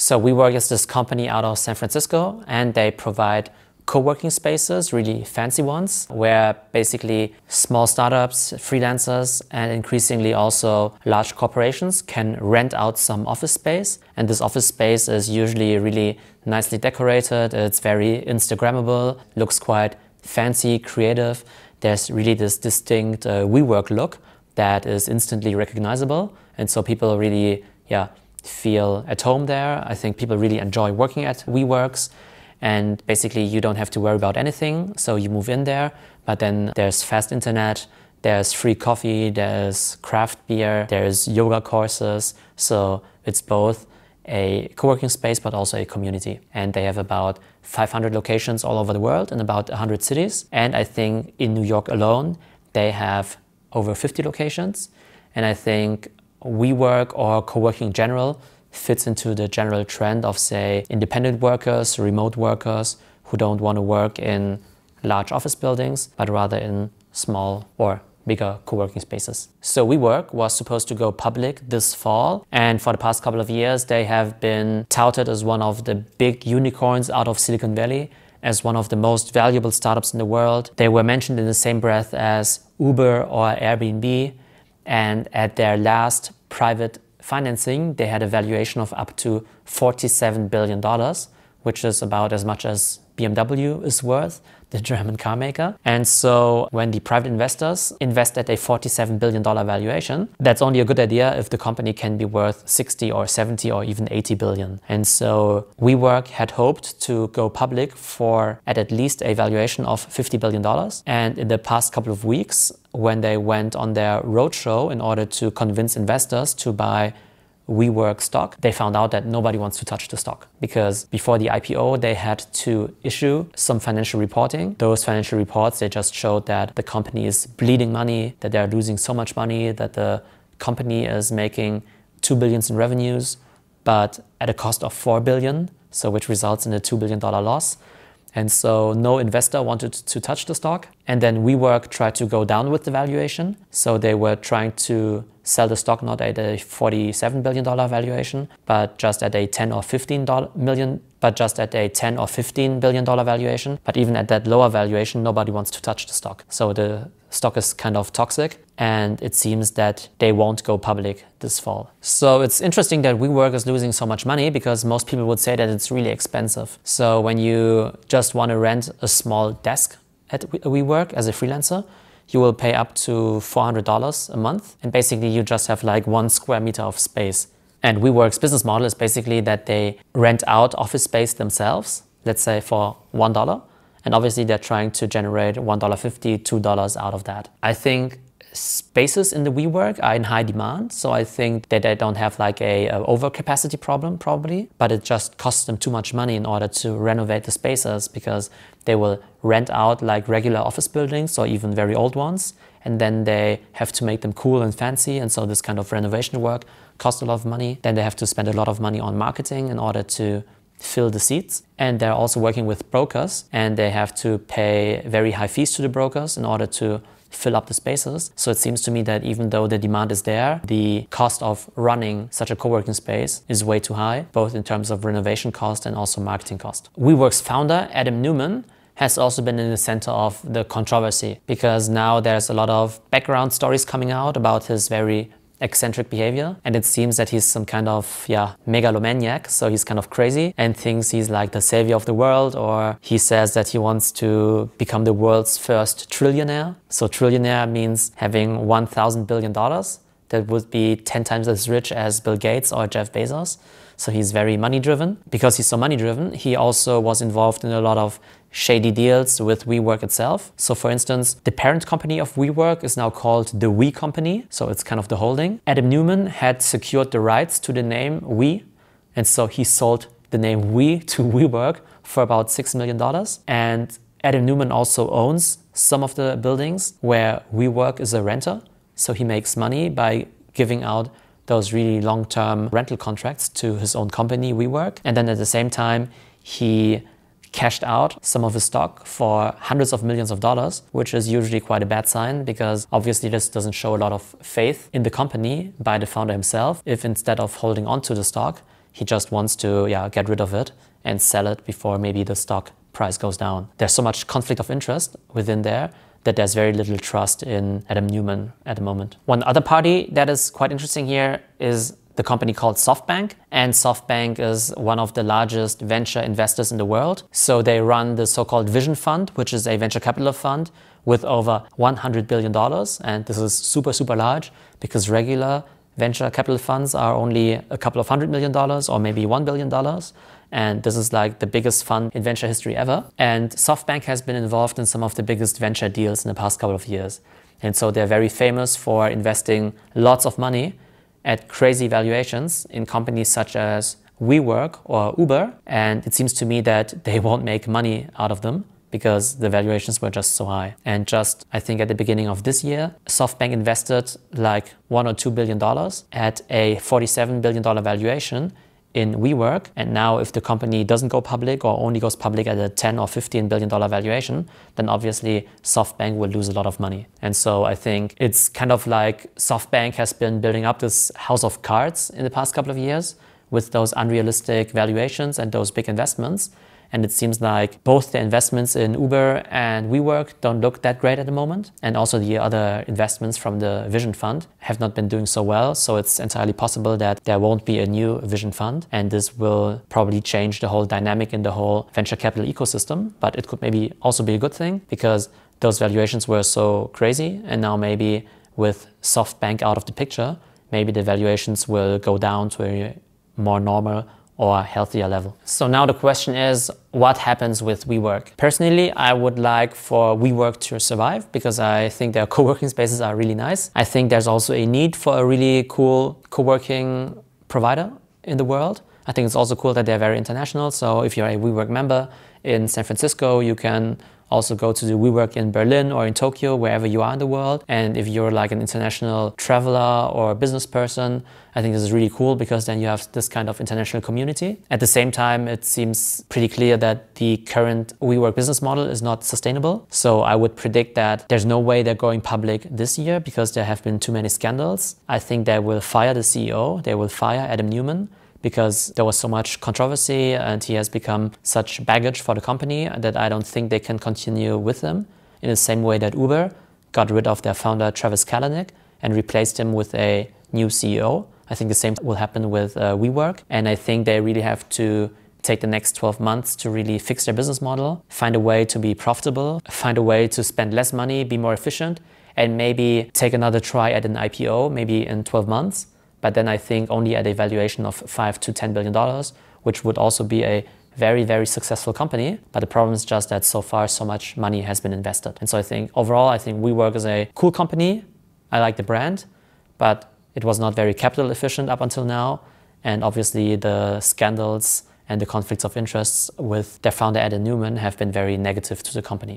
So WeWork is this company out of San Francisco, and they provide co-working spaces, really fancy ones, where basically small startups, freelancers, and increasingly also large corporations can rent out some office space. And this office space is usually really nicely decorated. It's very Instagrammable, looks quite fancy, creative. There's really this distinct WeWork look that is instantly recognizable. And so people really, feel at home there. I think people really enjoy working at WeWorks. And basically you don't have to worry about anything. So you move in there, but then there's fast internet, there's free coffee, there's craft beer, there's yoga courses. So it's both a co-working space, but also a community. And they have about 500 locations all over the world in about 100 cities. And I think in New York alone, they have over 50 locations. And I think WeWork or co-working in general fits into the general trend of, say, independent workers, remote workers who don't want to work in large office buildings, but rather in small or bigger co-working spaces. So WeWork was supposed to go public this fall, and for the past couple of years they have been touted as one of the big unicorns out of Silicon Valley, as one of the most valuable startups in the world. They were mentioned in the same breath as Uber or Airbnb, and at their last private financing, they had a valuation of up to $47 billion, which is about as much as BMW is worth, the German car maker. And so when the private investors invest at a $47 billion valuation, that's only a good idea if the company can be worth 60 or 70 or even 80 billion. And so WeWork had hoped to go public for at least a valuation of $50 billion. And in the past couple of weeks, when they went on their roadshow in order to convince investors to buy WeWork stock, they found out that nobody wants to touch the stock, because before the IPO they had to issue some financial reporting. Those financial reports, they just showed that the company is bleeding money, that they're losing so much money, that the company is making $2 billion in revenues, but at a cost of $4 billion, so which results in a $2 billion loss. And so no investor wanted to touch the stock. And then WeWork tried to go down with the valuation. So they were trying to sell the stock not at a $47 billion valuation, but just at a $10 or $15 billion valuation. But even at that lower valuation, nobody wants to touch the stock. So the stock is kind of toxic, and it seems that they won't go public this fall. So it's interesting that WeWork is losing so much money, because most people would say that it's really expensive. So when you just want to rent a small desk at WeWork as a freelancer, you will pay up to $400 a month. And basically you just have like 1 square meter of space. And WeWork's business model is basically that they rent out office space themselves, let's say for $1. And obviously they're trying to generate $1.50, $2 out of that. I think spaces in the WeWork are in high demand. So I think that they don't have like a overcapacity problem probably, but it just costs them too much money in order to renovate the spaces, because they will rent out like regular office buildings or even very old ones. And then they have to make them cool and fancy. And so this kind of renovation work costs a lot of money. Then they have to spend a lot of money on marketing in order to fill the seats. And they're also working with brokers, and they have to pay very high fees to the brokers in order to fill up the spaces. So it seems to me that even though the demand is there, the cost of running such a co-working space is way too high, both in terms of renovation cost and also marketing cost. WeWork's founder, Adam Neumann, has also been in the center of the controversy, because now there's a lot of background stories coming out about his very eccentric behavior. And it seems that he's some kind of, megalomaniac. So he's kind of crazy and thinks he's like the savior of the world, or he says that he wants to become the world's first trillionaire. So trillionaire means having $1,000 billion. That would be 10 times as rich as Bill Gates or Jeff Bezos. So he's very money driven. Because he's so money driven, he also was involved in a lot of shady deals with WeWork itself. So for instance, the parent company of WeWork is now called the We Company. So it's kind of the holding. Adam Neumann had secured the rights to the name We. And so he sold the name We to WeWork for about $6 million. And Adam Neumann also owns some of the buildings where WeWork is a renter. So he makes money by giving out those really long-term rental contracts to his own company, WeWork. And then at the same time, he cashed out some of his stock for hundreds of millions of dollars, which is usually quite a bad sign, because obviously this doesn't show a lot of faith in the company by the founder himself, if instead of holding on to the stock, he just wants to get rid of it and sell it before maybe the stock price goes down. There's so much conflict of interest within there that there's very little trust in Adam Neumann at the moment. One other party that is quite interesting here is the company called Softbank. And Softbank is one of the largest venture investors in the world. So they run the so-called Vision Fund, which is a venture capital fund with over $100 billion. And this is super, super large because regular venture capital funds are only a couple of $100 million or maybe $1 billion. And this is like the biggest fund in venture history ever. And Softbank has been involved in some of the biggest venture deals in the past couple of years. And so they're very famous for investing lots of money at crazy valuations in companies such as WeWork or Uber. And it seems to me that they won't make money out of them because the valuations were just so high. And just, I think at the beginning of this year, SoftBank invested like $1 or $2 billion at a $47 billion valuation in WeWork. And now if the company doesn't go public or only goes public at a $10 or $15 billion valuation, then obviously SoftBank will lose a lot of money. And so I think it's kind of like SoftBank has been building up this house of cards in the past couple of years with those unrealistic valuations and those big investments. And it seems like both the investments in Uber and WeWork don't look that great at the moment. And also the other investments from the Vision Fund have not been doing so well. So it's entirely possible that there won't be a new Vision Fund. And this will probably change the whole dynamic in the whole venture capital ecosystem. But it could maybe also be a good thing because those valuations were so crazy. And now maybe with SoftBank out of the picture, maybe the valuations will go down to a more normal or healthier level. So now the question is, what happens with WeWork? Personally, I would like for WeWork to survive because I think their co-working spaces are really nice. I think there's also a need for a really cool co-working provider in the world. I think it's also cool that they're very international. So if you're a WeWork member in San Francisco, you can also go to the WeWork in Berlin or in Tokyo, wherever you are in the world. And if you're like an international traveler or a business person, I think this is really cool because then you have this kind of international community. At the same time, it seems pretty clear that the current WeWork business model is not sustainable. So I would predict that there's no way they're going public this year because there have been too many scandals. I think they will fire the CEO. They will fire Adam Neumann, because there was so much controversy and he has become such baggage for the company that I don't think they can continue with him in the same way that Uber got rid of their founder Travis Kalanick and replaced him with a new CEO. I think the same will happen with WeWork, and I think they really have to take the next 12 months to really fix their business model, find a way to be profitable, find a way to spend less money, be more efficient, and maybe take another try at an IPO, maybe in 12 months. But then I think only at a valuation of $5 to $10 billion, which would also be a very, very successful company. But the problem is just that so far so much money has been invested. And so I think overall, I think WeWork is a cool company. I like the brand, but it was not very capital efficient up until now. And obviously the scandals and the conflicts of interests with their founder Adam Neumann have been very negative to the company.